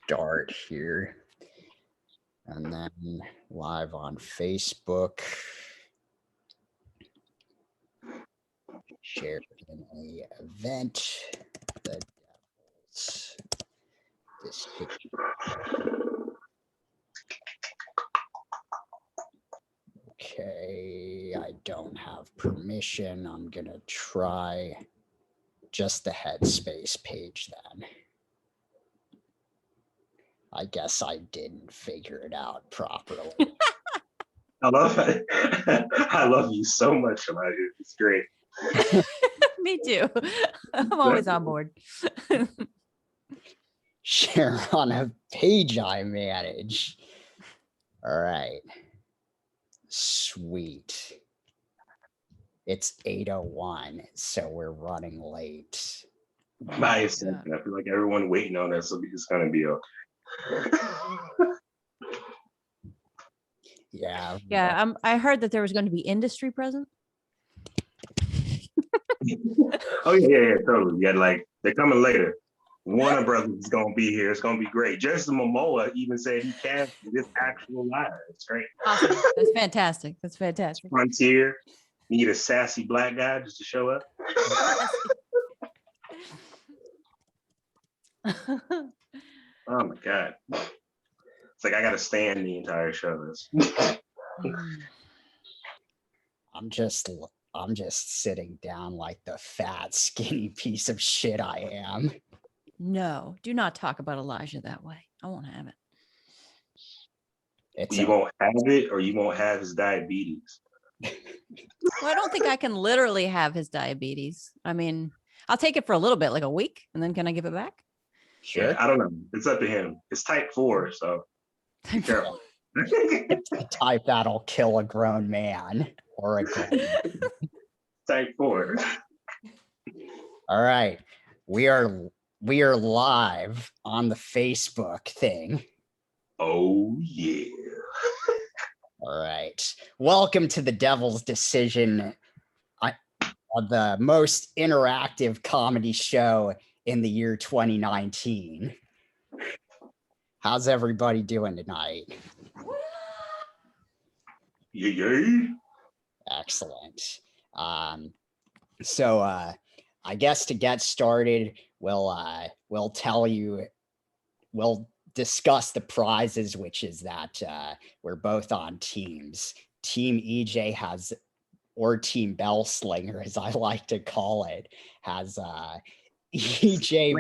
start here. And then live on Facebook. Share in a event. The Devil's Decision. Okay, I don't have permission. I'm gonna try just the Headspace page then. I guess I didn't figure it out properly. I love it. I love you so much, Elijah. It's great. Me too. I'm always on board. Share on a page I manage. All right. Sweet. It's 8:01, so we're running late. By yourself. I feel like everyone waiting on us, so it's gonna be okay. Yeah. Yeah, I heard that there was going to be industry present. Oh yeah, totally. Yeah, like they're coming later. Warner Brothers is gonna be here. It's gonna be great. Jason Momoa even said he cast this actual live. It's great. Awesome. That's fantastic. That's fantastic. Frontier. You need a sassy black guy just to show up. Oh my god. It's like I gotta stand the entire show. I'm just sitting down like the fat, skinny piece of shit I am. No, do not talk about Elijah that way. I won't have it. You won't have it, or you won't have his diabetes. Well, I don't think I can literally have his diabetes. I mean, I'll take it for a little bit, like a week, and then can I give it back? Sure. Yeah, I don't know. It's up to him. It's type 4, so be careful. It's the type that'll kill a grown man or a grown man. Type 4. All right. We are live on the Facebook thing. Oh yeah. All right. Welcome to the Devil's Decision, the most interactive comedy show in the year 2019. How's everybody doing tonight? Yeah. Excellent. So I guess to get started, we'll discuss the prizes, which is that we're both on teams. Team EJ or Team Bellslinger, as I like to call it, has EJ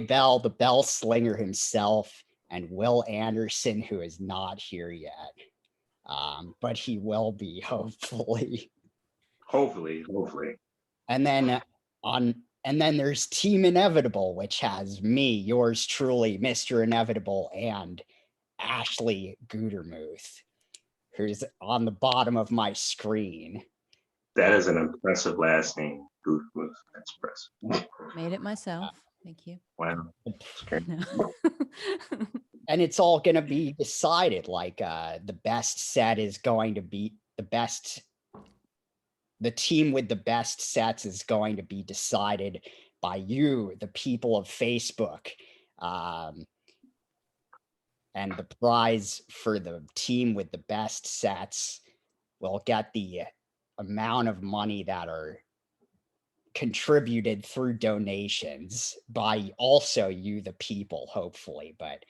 Bell, the Bell Slinger himself, and Will Anderson, who is not here yet, but he will be hopefully. Hopefully. And then there's Team Inevitable, which has me, yours truly, Mr. Inevitable, and Ashley Gutermuth, who's on the bottom of my screen. That is an impressive last name. Gutermuth. That's impressive. Made it myself. Thank you. Wow. And it's all going to be decided. Like the best set is going to be the team with the best sets is going to be decided by you, the people of Facebook. And the prize for the team with the best sets will get the amount of money that are contributed through donations by also you, the people, hopefully. But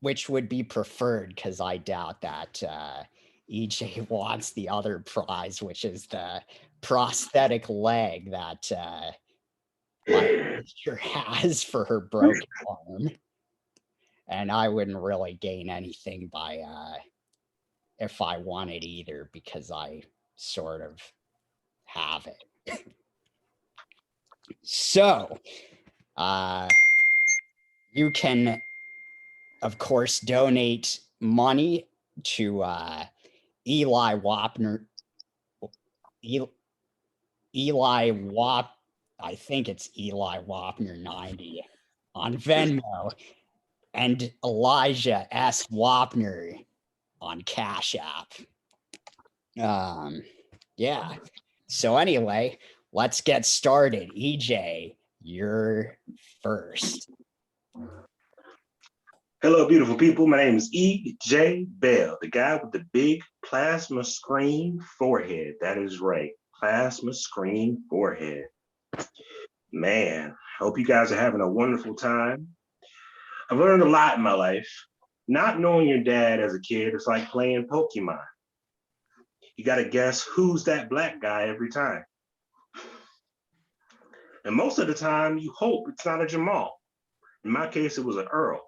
which would be preferred, because I doubt that EJ wants the other prize, which is the prosthetic leg that my sister has for her broken arm. And I wouldn't really gain anything by if I wanted either, because I sort of have it. So you can, of course, donate money to Eli Wapner. I think it's Eli Wapner 90 on Venmo, and Elijah S. Wapner on Cash App. Yeah. So anyway, let's get started. EJ, you're first. Hello, beautiful people. My name is E.J. Bell, the guy with the big plasma screen forehead. That is right, plasma screen forehead. Man, hope you guys are having a wonderful time. I've learned a lot in my life. Not knowing your dad as a kid is like playing Pokemon. You got to guess who's that black guy every time. And most of the time, you hope it's not a Jamal. In my case, it was an Earl.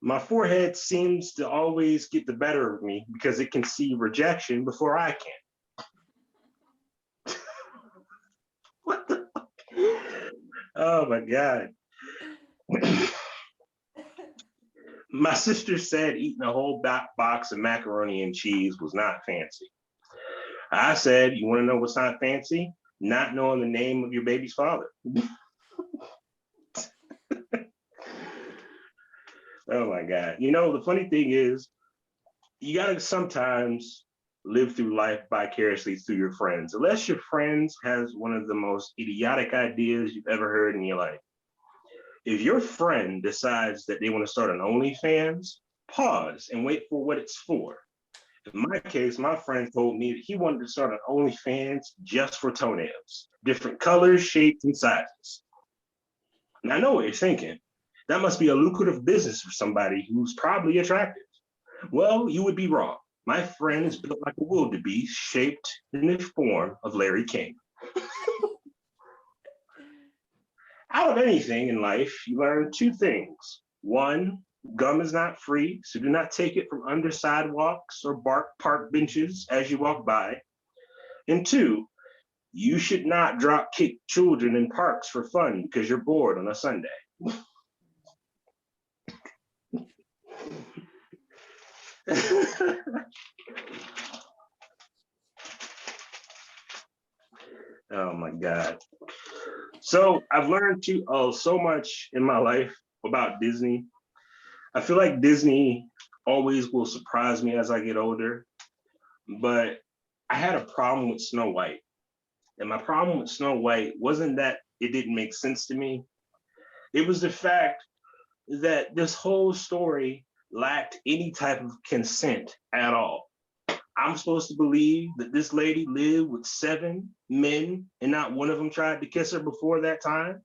My forehead seems to always get the better of me because it can see rejection before I can. What the fuck? Oh my God. My sister said eating a whole box of macaroni and cheese was not fancy. I said, you want to know what's not fancy? Not knowing the name of your baby's father. Oh my God. You know, the funny thing is, you got to sometimes live through life vicariously through your friends, unless your friends has one of the most idiotic ideas you've ever heard in your life. If your friend decides that they want to start an OnlyFans, pause and wait for what it's for. In my case, my friend told me that he wanted to start an OnlyFans just for toenails, different colors, shapes, and sizes. And I know what you're thinking. That must be a lucrative business for somebody who's probably attractive. Well, you would be wrong. My friend is built like a wildebeest, shaped in the form of Larry King. Out of anything in life, you learn two things. One, gum is not free, so do not take it from under sidewalks or park benches as you walk by. And two, you should not drop kick children in parks for fun because you're bored on a Sunday. Oh my God. So I've learned so much in my life about Disney. I feel like Disney always will surprise me as I get older, but I had a problem with Snow White. And my problem with Snow White wasn't that it didn't make sense to me. It was the fact that this whole story lacked any type of consent at all. I'm supposed to believe that this lady lived with 7 men and not one of them tried to kiss her before that time.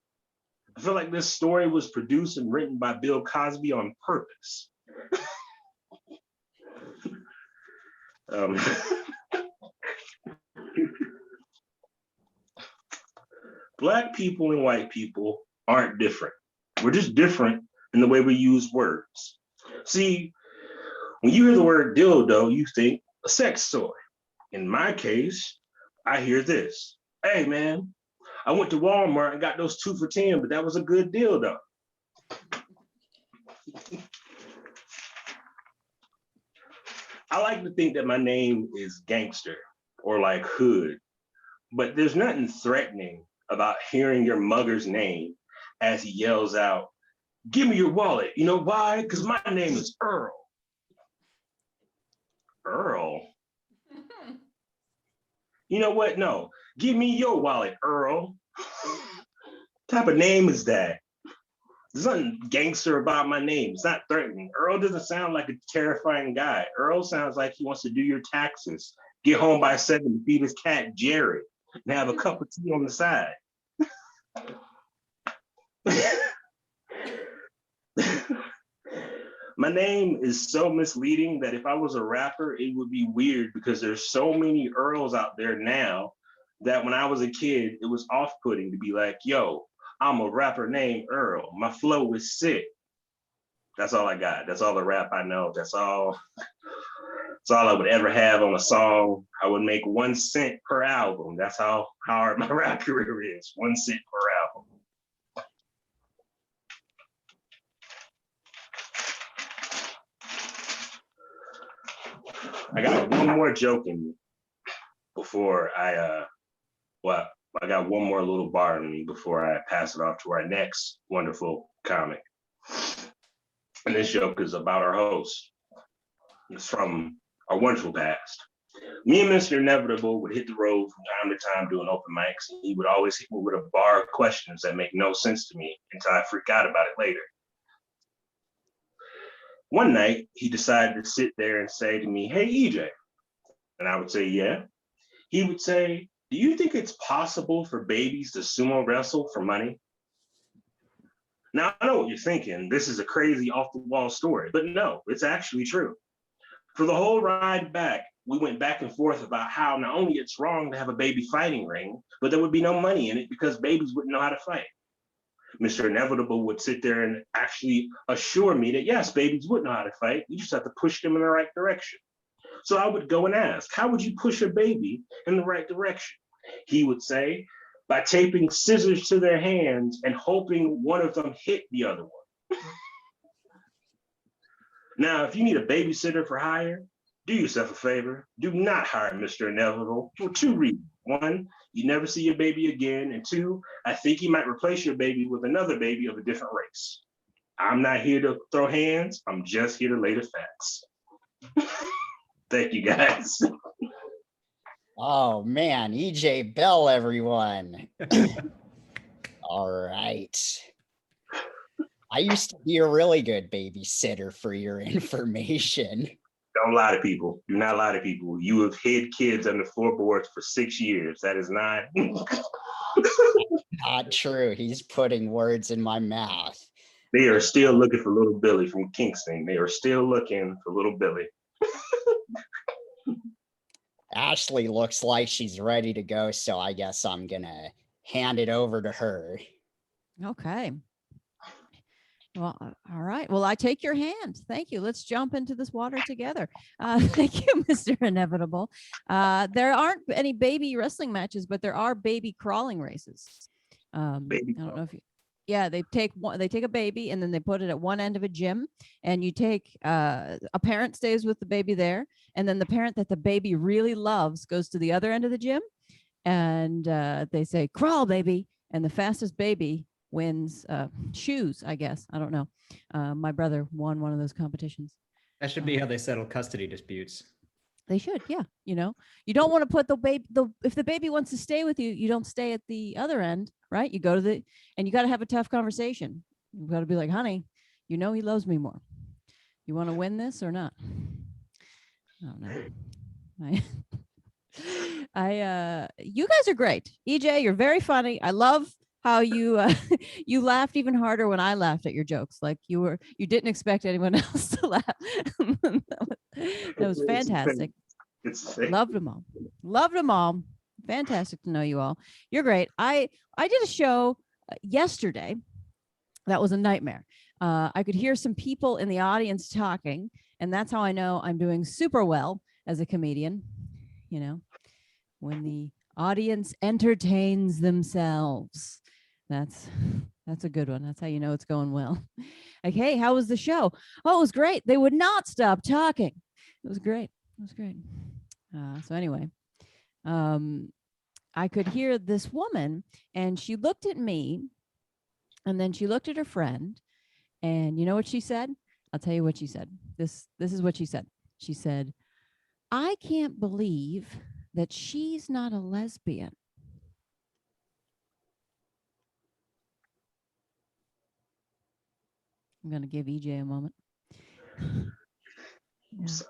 I feel like this story was produced and written by Bill Cosby on purpose. Black people and white people aren't different. We're just different in the way we use words. See, when you hear the word dildo, you think a sex toy. In my case, I hear this. Hey man, I went to Walmart and got those 2 for $10, but that was a good deal though. I like to think that my name is gangster or like hood, but there's nothing threatening about hearing your mugger's name as he yells out, give me your wallet. You know why? Because my name is Earl. Earl? You know what? No, give me your wallet, Earl. What type of name is that? There's nothing gangster about my name. It's not threatening. Earl doesn't sound like a terrifying guy. Earl sounds like he wants to do your taxes, get home by 7 to feed his cat, Jerry, and have a cup of tea on the side. My name is so misleading that if I was a rapper, it would be weird because there's so many Earls out there now that when I was a kid, it was off-putting to be like, yo, I'm a rapper named Earl. My flow is sick. That's all I got. That's all the rap I know. That's all I would ever have on a song. I would make 1 cent per album. That's how hard my rap career is. 1 cent per album. I got one more joke in me before I got one more little bar in me before I pass it off to our next wonderful comic. And this joke is about our host. It's from our wonderful past. Me and Mr. Inevitable would hit the road from time to time doing open mics, and he would always hit me with a bar of questions that make no sense to me until I freak out about it later. One night, he decided to sit there and say to me, "Hey, EJ." And I would say, "Yeah." He would say, "Do you think it's possible for babies to sumo wrestle for money?" Now, I know what you're thinking. This is a crazy off the wall story, but no, it's actually true. For the whole ride back, we went back and forth about how not only it's wrong to have a baby fighting ring, but there would be no money in it because babies wouldn't know how to fight. Mr. Inevitable would sit there and actually assure me that yes, babies would know how to fight. You just have to push them in the right direction. So I would go and ask, how would you push a baby in the right direction? He would say, by taping scissors to their hands and hoping one of them hit the other one. Now, if you need a babysitter for hire, do yourself a favor. Do not hire Mr. Inevitable for two reasons. One, you never see your baby again. And two, I think he might replace your baby with another baby of a different race. I'm not here to throw hands. I'm just here to lay the facts. Thank you, guys. Oh man, EJ Bell, everyone. All right. I used to be a really good babysitter for your information. Don't lie to people. Do not lie to people. You have hid kids under floorboards for 6 years. That is not. Not true. He's putting words in my mouth. They are still looking for little Billy from Kingston. They are still looking for little Billy. Ashley looks like she's ready to go, so I guess I'm gonna hand it over to her. Okay. Well, all right. Well, I take your hand. Thank you. Let's jump into this water together. Thank you, Mr. Inevitable. There aren't any baby wrestling matches, but there are baby crawling races. I don't know if you. Yeah, they take a baby and then they put it at one end of a gym, and you take a parent stays with the baby there, and then the parent that the baby really loves goes to the other end of the gym, and they say, "Crawl, baby," and the fastest baby wins shoes, I guess. I don't know. My brother won one of those competitions. That should be how they settle custody disputes. They should, yeah. You know, you don't want to put the baby, if the baby wants to stay with you, you don't stay at the other end, right? You go to and you got to have a tough conversation. You got to be like, "Honey, you know he loves me more. You want to win this or not?" I don't know. You guys are great. EJ, you're very funny. I love how you you laughed even harder when I laughed at your jokes. Like you didn't expect anyone else to laugh. That was fantastic. Loved them all. Loved them all. Fantastic to know you all. You're great. I did a show yesterday. That was a nightmare. I could hear some people in the audience talking, and that's how I know I'm doing super well as a comedian. You know, when the audience entertains themselves. That's a good one. That's how you know it's going well. Like, "Hey, how was the show?" "Oh, it was great. They would not stop talking." It was great. It was great. So anyway, I could hear this woman, and she looked at me, and then she looked at her friend, and you know what she said? I'll tell you what she said. This is what she said. She said, "I can't believe that she's not a lesbian." I'm going to give EJ a moment. It's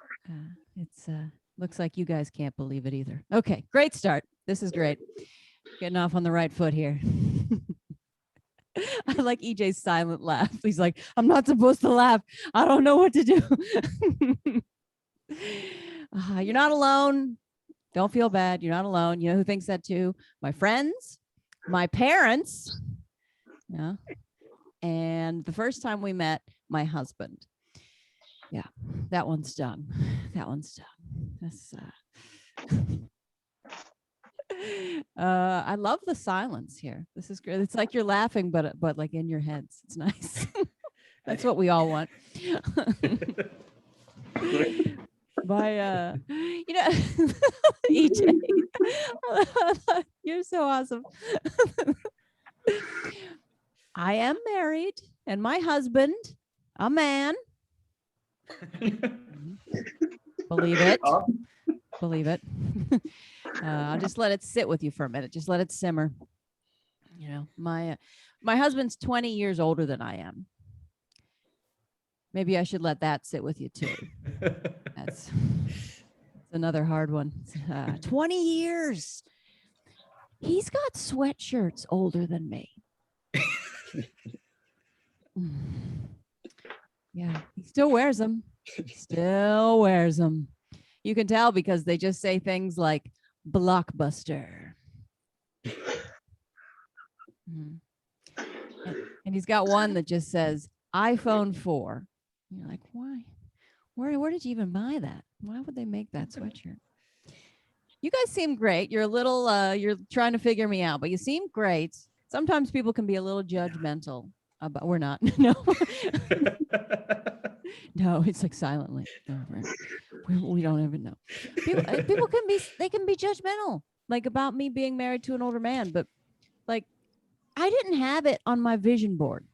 looks like you guys can't believe it either. Okay, great start. This is great. Getting off on the right foot here. I like EJ's silent laugh. He's like, "I'm not supposed to laugh. I don't know what to do." You're not alone. Don't feel bad. You're not alone. You know who thinks that too? My friends, my parents. Yeah. And the first time we met, my husband. Yeah, that one's done. That one's done. That's I love the silence here. This is great. It's like you're laughing, but like in your heads. It's nice. That's what we all want. My you know, EJ, you're so awesome. I am married, and my husband, a man. Believe it. believe it. I'll just let it sit with you for a minute. Just let it simmer. You know, my husband's 20 years older than I am. Maybe I should let that sit with you too. That's another hard one. 20 years. He's got sweatshirts older than me. Yeah, he still wears them. Still wears them. You can tell because they just say things like Blockbuster. And he's got one that just says iPhone 4. You're like, why? Where did you even buy that? Why would they make that sweatshirt? You guys seem great. You're a little, you're trying to figure me out, but you seem great. Sometimes people can be a little judgmental about, we're not, no. No, it's like silently. No, we don't even know. People can be, they can be judgmental, like about me being married to an older man, but like, I didn't have it on my vision board.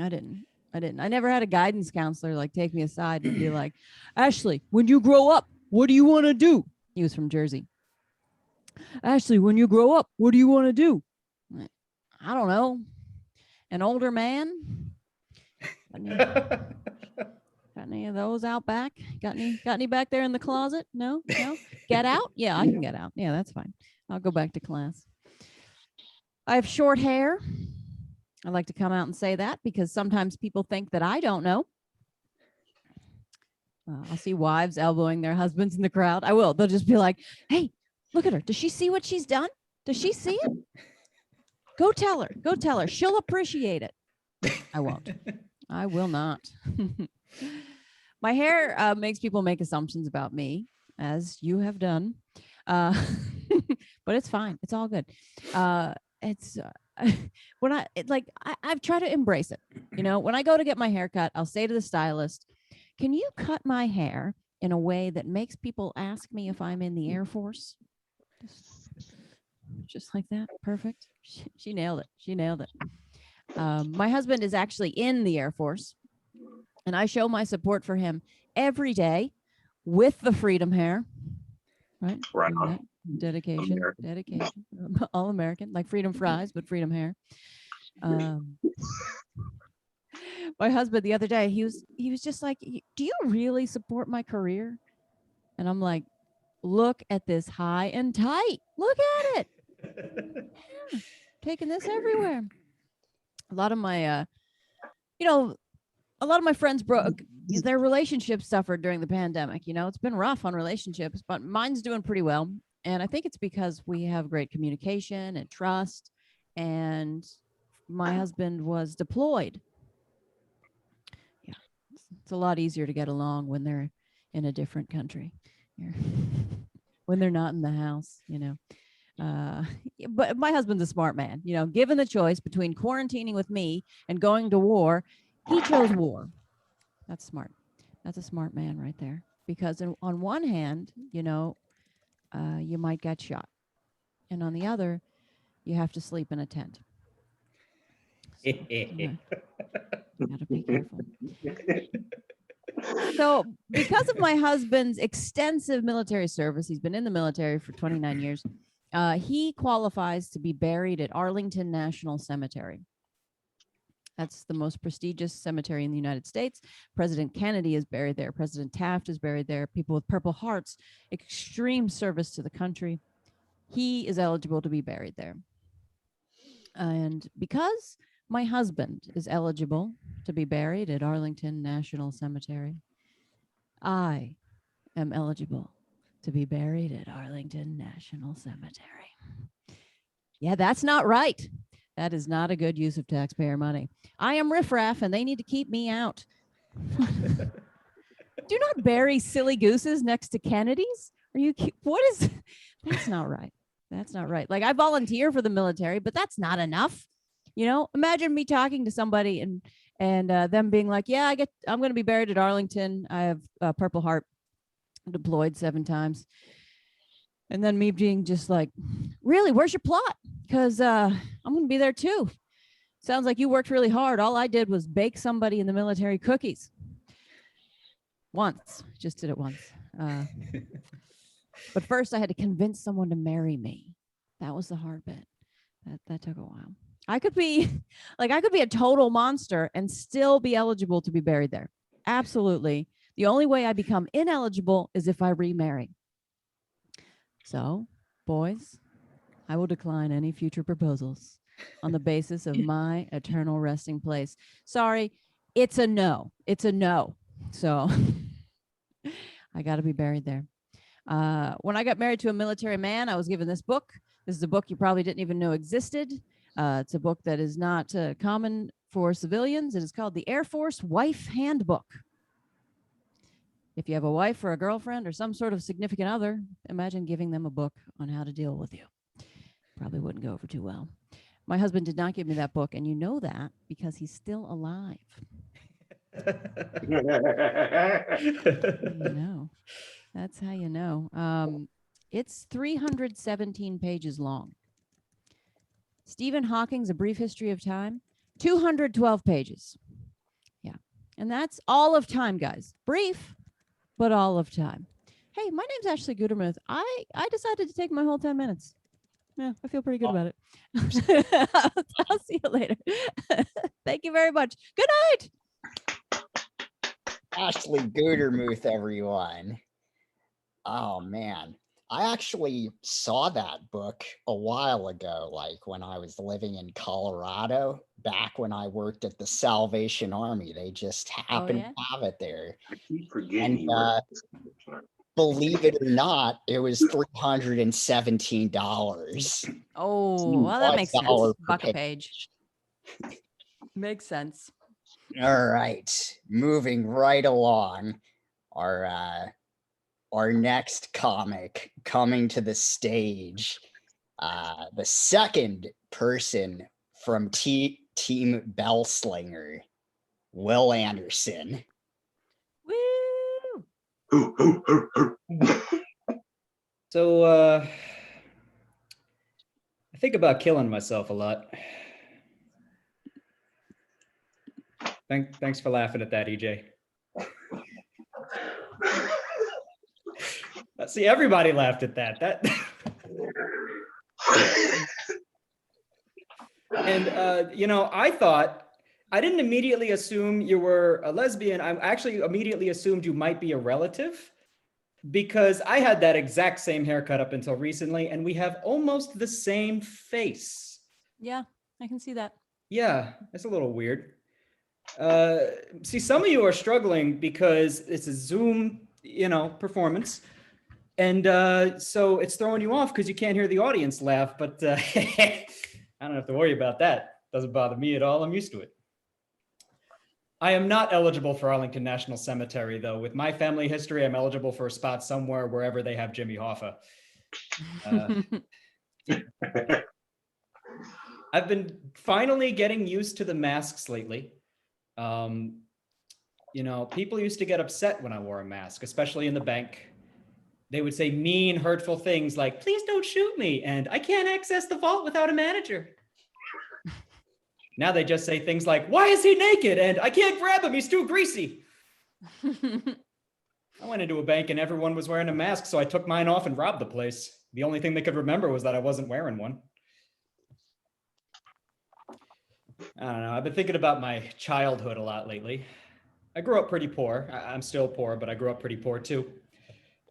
I didn't. I never had a guidance counselor like take me aside and be like, Ashley, when you grow up, what do you want to do? He was from Jersey. Ashley, when you grow up, what do you want to do? I don't know. An older man? Got any of those out back? Got any back there in the closet? No? Get out? Yeah, I can get out. Yeah, that's fine. I'll go back to class. I have short hair. I like to come out and say that because sometimes people think that I don't know. I'll see wives elbowing their husbands in the crowd. I will. They'll just be like, hey, look at her. Does she see what she's done? Does she see it? Go tell her. Go tell her. She'll appreciate it. I won't. I will not. My hair makes people make assumptions about me, as you have done. But it's fine. It's all good. It's when I've tried to embrace it. You know, when I go to get my hair cut, I'll say to the stylist, can you cut my hair in a way that makes people ask me if I'm in the Air Force? Just like that. Perfect. She nailed it. She nailed it. My husband is actually in the Air Force, and I show my support for him every day with the freedom hair. Right. Right on. Dedication. All American, like freedom fries, but freedom hair. My husband the other day, he was just like, do you really support my career? And I'm like, look at this high and tight. Look at it. Yeah, taking this everywhere. A lot of my, a lot of my friends broke, their relationships suffered during the pandemic. You know, it's been rough on relationships, but mine's doing pretty well. And I think it's because we have great communication and trust. And my husband was deployed. Yeah, it's a lot easier to get along when they're in a different country. When they're not in the house, you know. But my husband's a smart man. You know, given the choice between quarantining with me and going to war, he chose war. That's smart. That's a smart man right there. Because on one hand, you know, you might get shot. And on the other, you have to sleep in a tent. So, you gotta be careful. So because of my husband's extensive military service, he's been in the military for 29 years, he qualifies to be buried at Arlington National Cemetery. That's the most prestigious cemetery in the United States. President Kennedy is buried there. President Taft is buried there. People with Purple Hearts, extreme service to the country. He is eligible to be buried there. And because my husband is eligible to be buried at Arlington National Cemetery, I am eligible to be buried at Arlington National Cemetery. Yeah, that's not right. That is not a good use of taxpayer money. I am riffraff and they need to keep me out. Do not bury silly gooses next to Kennedys. Are you, what is, that's not right. That's not right. Like I volunteer for the military, but that's not enough. You know, imagine me talking to somebody and them being like, yeah, I'm going to be buried at Arlington. I have a Purple Heart, deployed 7 times. And then me being just like, really, where's your plot? Because I'm going to be there too. Sounds like you worked really hard. All I did was bake somebody in the military cookies. Once, just did it once. But first, I had to convince someone to marry me. That was the hard bit. That took a while. I could be a total monster and still be eligible to be buried there. Absolutely. The only way I become ineligible is if I remarry. So, boys, I will decline any future proposals on the basis of my eternal resting place. Sorry, it's a no. It's a no. So I got to be buried there. When I got married to a military man, I was given this book. This is a book you probably didn't even know existed. It's a book that is not common for civilians. It is called the Air Force Wife Handbook. If you have a wife or a girlfriend or some sort of significant other, imagine giving them a book on how to deal with you. Probably wouldn't go over too well. My husband did not give me that book, and you know that because he's still alive. You know, that's how you know. It's 317 pages long. Stephen Hawking's A Brief History of Time, 212 pages. Yeah, and that's all of time, guys. Brief, but all of time. Hey, my name's Ashley Gutermuth. I decided to take my whole 10 minutes. Yeah, I feel pretty good about it. I'll see you later. Thank you very much. Good night. Ashley Gutermuth, everyone. Oh, man. I actually saw that book a while ago, like when I was living in Colorado, back when I worked at the Salvation Army. They just happened to have it there. I keep forgetting. And believe it or not, it was $317. Oh, well, that makes sense. Buck a page. Makes sense. All right, moving right along. Our next comic coming to the stage, the second person from Team Bellslinger, Will Anderson. Woo! So I think about killing myself a lot. Thanks for laughing at that, EJ. See, everybody laughed at that. And you know, I didn't immediately assume you were a lesbian. I actually immediately assumed you might be a relative, because I had that exact same haircut up until recently, and we have almost the same face. Yeah, I can see that. Yeah, it's a little weird. See, some of you are struggling because it's a Zoom, performance. And so it's throwing you off because you can't hear the audience laugh, but I don't have to worry about that. Doesn't bother me at all. I'm used to it. I am not eligible for Arlington National Cemetery, though. With my family history, I'm eligible for a spot somewhere, wherever they have Jimmy Hoffa. I've been finally getting used to the masks lately. People used to get upset when I wore a mask, especially in the bank. They would say mean, hurtful things like, "Please don't shoot me," and "I can't access the vault without a manager." Now they just say things like, "Why is he naked?" and "I can't grab him, he's too greasy." I went into a bank and everyone was wearing a mask, so I took mine off and robbed the place. The only thing they could remember was that I wasn't wearing one. I don't know. I've been thinking about my childhood a lot lately. I grew up pretty poor. I'm still poor, but I grew up pretty poor too.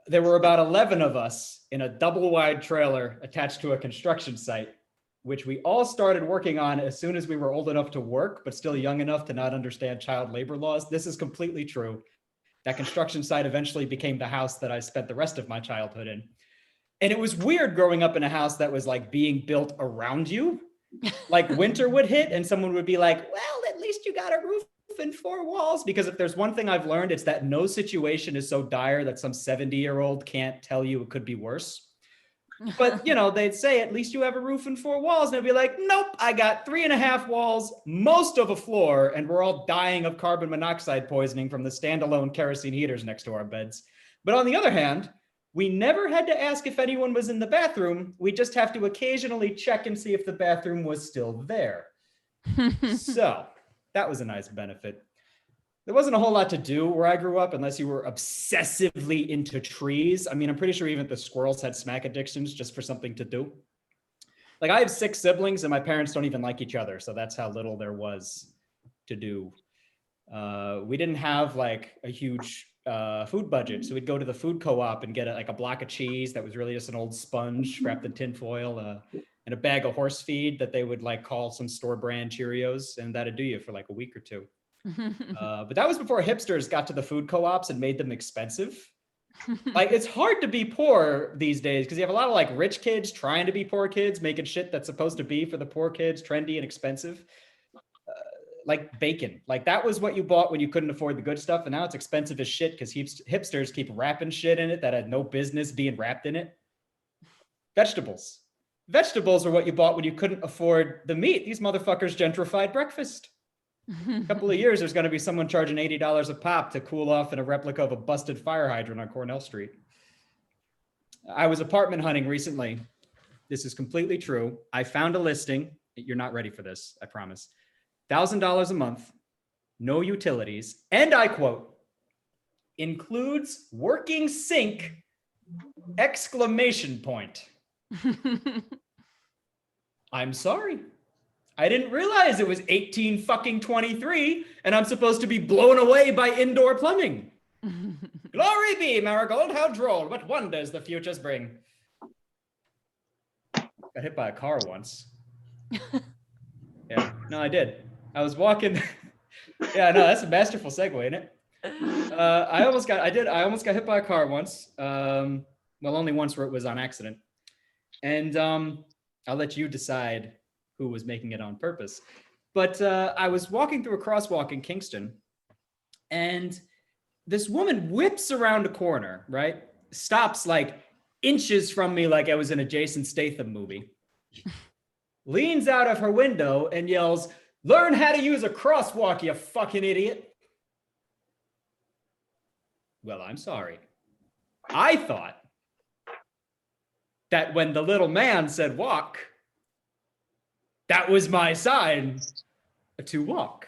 There were about 11 of us in a double-wide trailer attached to a construction site, which we all started working on as soon as we were old enough to work, but still young enough to not understand child labor laws. This is completely true. That construction site eventually became the house that I spent the rest of my childhood in. And it was weird growing up in a house that was like being built around you. Like winter would hit and someone would be like, "Well, at least you got a roof and 4 walls." Because if there's one thing I've learned, it's that no situation is so dire that some 70-year-old can't tell you it could be worse. But, they'd say, "At least you have a roof and 4 walls." And I'd be like, "Nope, I got 3.5 walls, most of a floor, and we're all dying of carbon monoxide poisoning from the standalone kerosene heaters next to our beds." But on the other hand, we never had to ask if anyone was in the bathroom. We just have to occasionally check and see if the bathroom was still there. So that was a nice benefit. there wasn't a whole lot to do where I grew up unless you were obsessively into trees. I mean, I'm pretty sure even the squirrels had smack addictions just for something to do. Like I have 6 siblings and my parents don't even like each other. So that's how little there was to do. We didn't have like a huge food budget. So we'd go to the food co-op and get like a block of cheese that was really just an old sponge wrapped in tinfoil and a bag of horse feed that they would like call some store brand Cheerios. And that'd do you for like a week or two. But that was before hipsters got to the food co-ops and made them expensive. Like it's hard to be poor these days because you have a lot of like rich kids trying to be poor kids, making shit that's supposed to be for the poor kids trendy and expensive. Like bacon, like that was what you bought when you couldn't afford the good stuff, and now it's expensive as shit because hipsters keep wrapping shit in it that had no business being wrapped in it. Vegetables are what you bought when you couldn't afford the meat. These motherfuckers gentrified breakfast. A couple of years, there's going to be someone charging $80 a pop to cool off in a replica of a busted fire hydrant on Cornell Street. I was apartment hunting recently. This is completely true. I found a listing. You're not ready for this, I promise. $1,000 a month, no utilities, and I quote, includes working sink, exclamation point. I'm sorry. I didn't realize it was 1823 and I'm supposed to be blown away by indoor plumbing. Glory be, Marigold, how droll. What wonders the futures bring. Got hit by a car once. Yeah, no, I did. I was walking. Yeah, no, that's a masterful segue, isn't it? I almost got hit by a car once. Well, only once where it was on accident. And I'll let you decide who was making it on purpose. But I was walking through a crosswalk in Kingston, and this woman whips around a corner, right? Stops like inches from me like I was in a Jason Statham movie. Leans out of her window and yells, "Learn how to use a crosswalk, you fucking idiot." Well, I'm sorry. I thought that when the little man said walk, that was my sign to walk.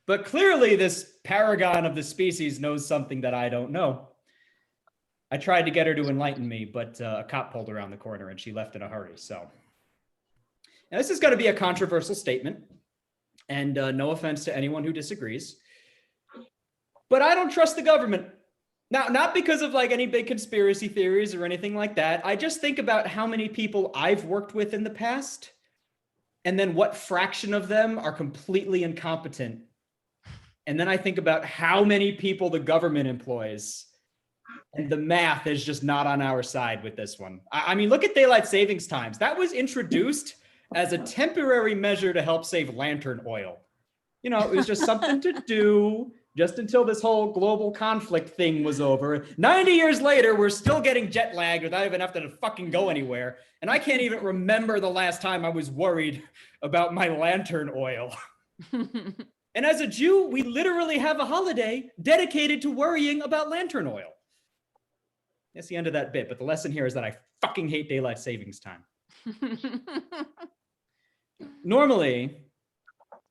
But clearly this paragon of the species knows something that I don't know. I tried to get her to enlighten me, but a cop pulled around the corner and she left in a hurry. So now this is going to be a controversial statement, and no offense to anyone who disagrees, but I don't trust the government. Now, not because of like any big conspiracy theories or anything like that. I just think about how many people I've worked with in the past, and then what fraction of them are completely incompetent. And then I think about how many people the government employs, and the math is just not on our side with this one. I mean, look at daylight savings times. That was introduced as a temporary measure to help save lantern oil. You know, it was just something to do just until this whole global conflict thing was over. 90 years later, we're still getting jet lagged without even having to fucking go anywhere. And I can't even remember the last time I was worried about my lantern oil. And as a Jew, we literally have a holiday dedicated to worrying about lantern oil. That's the end of that bit. But the lesson here is that I fucking hate daylight savings time. Normally,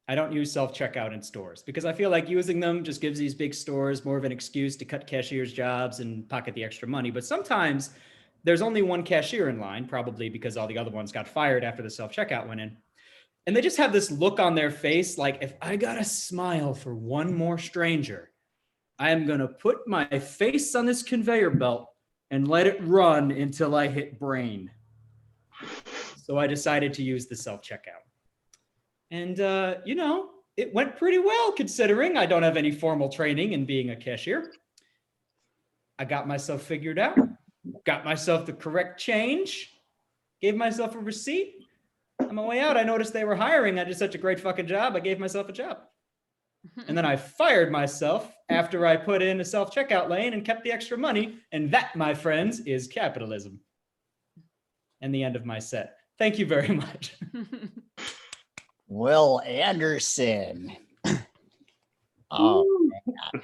I don't use self-checkout in stores because I feel like using them just gives these big stores more of an excuse to cut cashiers' jobs and pocket the extra money. But sometimes there's only one cashier in line, probably because all the other ones got fired after the self-checkout went in. And they just have this look on their face like, if I gotta smile for one more stranger, I am gonna put my face on this conveyor belt and let it run until I hit brain. So I decided to use the self-checkout. And, you know, it went pretty well considering I don't have any formal training in being a cashier. I got myself figured out, got myself the correct change, gave myself a receipt. On my way out, I noticed they were hiring. I did such a great fucking job. I gave myself a job. And then I fired myself after I put in a self-checkout lane and kept the extra money. And that, my friends, is capitalism. And the end of my set. Thank you very much. Will Anderson. Oh, man.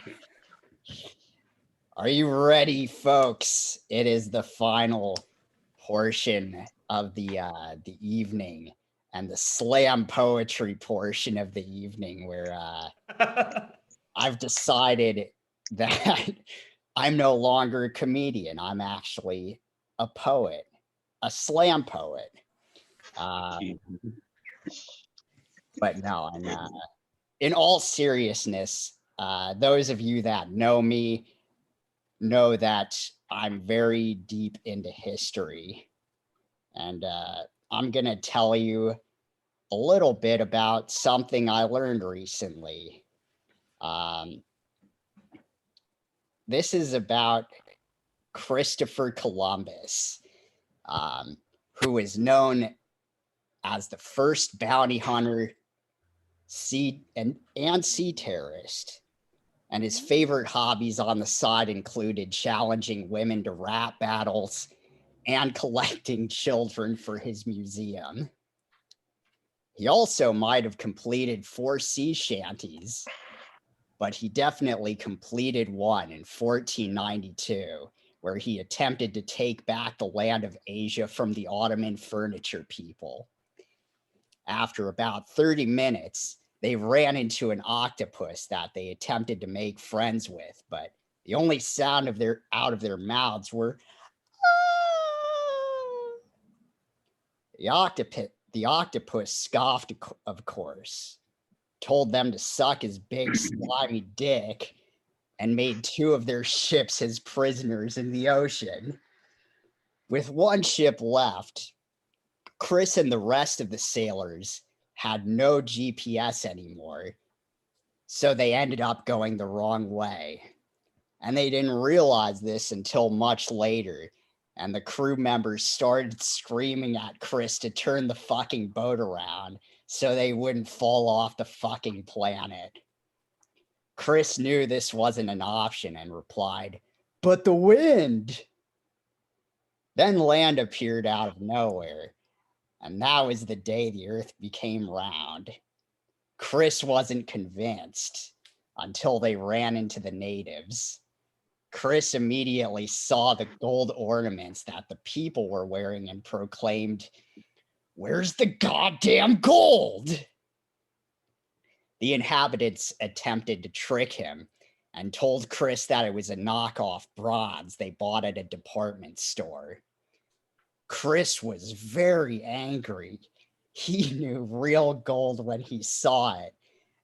Are you ready, folks? It is the final portion of the evening, and the slam poetry portion of the evening, where I've decided that I'm no longer a comedian. I'm actually a poet, a slam poet. But no, I'm in all seriousness, those of you that know me know that I'm very deep into history. And I'm going to tell you a little bit about something I learned recently. This is about Christopher Columbus, who is known as the first bounty hunter, sea terrorist. And his favorite hobbies on the side included challenging women to rap battles and collecting children for his museum. He also might have completed 4 sea shanties, but he definitely completed one in 1492, where he attempted to take back the land of Asia from the Ottoman furniture people. After about 30 minutes, they ran into an octopus that they attempted to make friends with, but the only sound out of their mouths were the octopus scoffed, of course, told them to suck his big slimy dick, and made 2 of their ships his prisoners in the ocean. With 1 ship left, Chris and the rest of the sailors had no GPS anymore, so they ended up going the wrong way. And they didn't realize this until much later, and the crew members started screaming at Chris to turn the fucking boat around so they wouldn't fall off the fucking planet. Chris knew this wasn't an option and replied, "But the wind!" Then land appeared out of nowhere, and that was the day the earth became round. Chris wasn't convinced until they ran into the natives. Chris immediately saw the gold ornaments that the people were wearing and proclaimed, "Where's the goddamn gold?" The inhabitants attempted to trick him and told Chris that it was a knockoff bronze they bought at a department store. Chris was very angry. He knew real gold when he saw it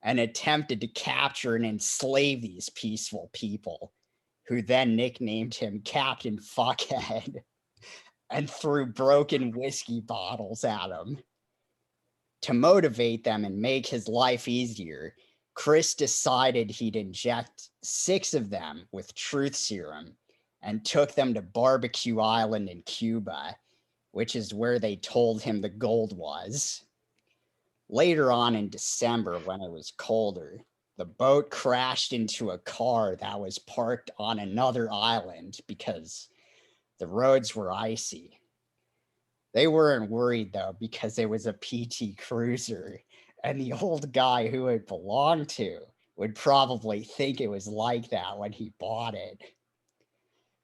and attempted to capture and enslave these peaceful people, who then nicknamed him Captain Fuckhead and threw broken whiskey bottles at him. To motivate them and make his life easier, Chris decided he'd inject 6 of them with truth serum and took them to Barbecue Island in Cuba, which is where they told him the gold was. Later on in December, when it was colder, the boat crashed into a car that was parked on another island because the roads were icy. They weren't worried though, because it was a PT Cruiser, and the old guy who it belonged to would probably think it was like that when he bought it.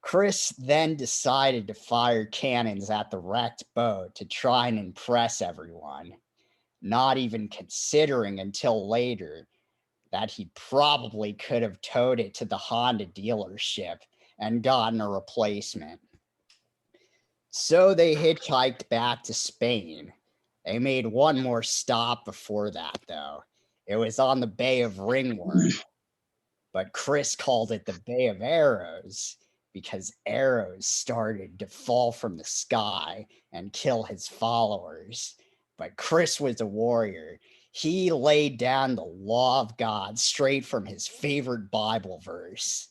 Chris then decided to fire cannons at the wrecked boat to try and impress everyone, not even considering until later that he probably could have towed it to the Honda dealership and gotten a replacement. So they hitchhiked back to Spain. They made one more stop before that, though. It was on the Bay of Ringworm, but Chris called it the Bay of Arrows because arrows started to fall from the sky and kill his followers. But Chris was a warrior. He laid down the law of God straight from his favorite Bible verse,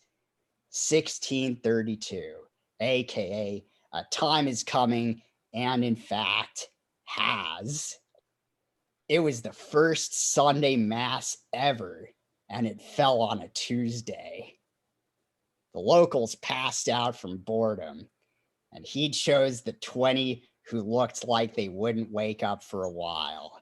1632, aka a time is coming, and in fact has. It was the first Sunday Mass ever, and it fell on a Tuesday. The locals passed out from boredom, and he chose the 20 who looked like they wouldn't wake up for a while.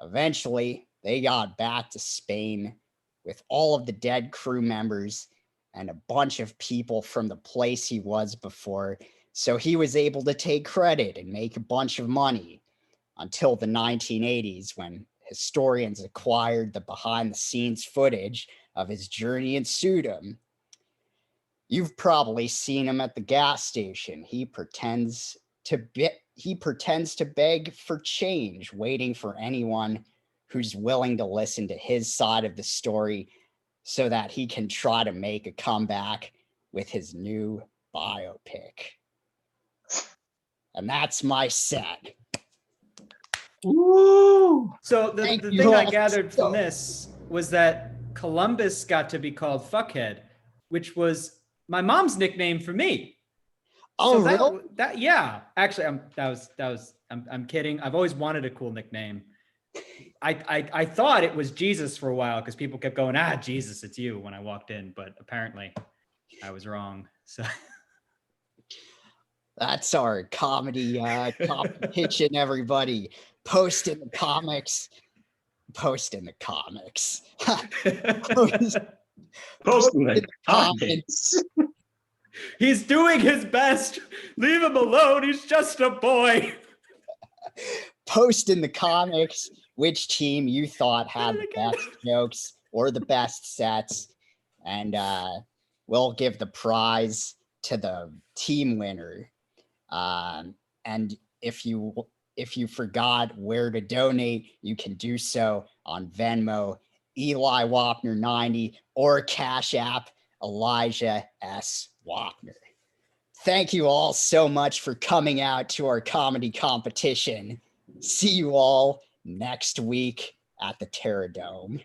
Eventually, they got back to Spain with all of the dead crew members and a bunch of people from the place he was before, so he was able to take credit and make a bunch of money until the 1980s, when historians acquired the behind-the-scenes footage of his journey ensued him. You've probably seen him at the gas station. He pretends to beg for change, waiting for anyone who's willing to listen to his side of the story so that he can try to make a comeback with his new biopic. And that's my set. Woo! So the Thank you thing I all gathered so- from this was that Columbus got to be called Fuckhead, which was my mom's nickname for me. Oh, So really? yeah. Actually, I'm kidding. I've always wanted a cool nickname. I thought it was Jesus for a while because people kept going, Jesus, it's you when I walked in, but apparently I was wrong. So That's our comedy competition, everybody. Post in the comics. Post in the comics. Post in the in the comments. he's doing his best. Leave him alone. He's just a boy. Post in the comics which team you thought had the best jokes or the best sets, and we'll give the prize to the team winner. And if you forgot where to donate, you can do so on Venmo, Eli Wapner 90, or Cash App, Elijah S. Wapner. Thank you all so much for coming out to our comedy competition. See you all next week at the Terra Dome.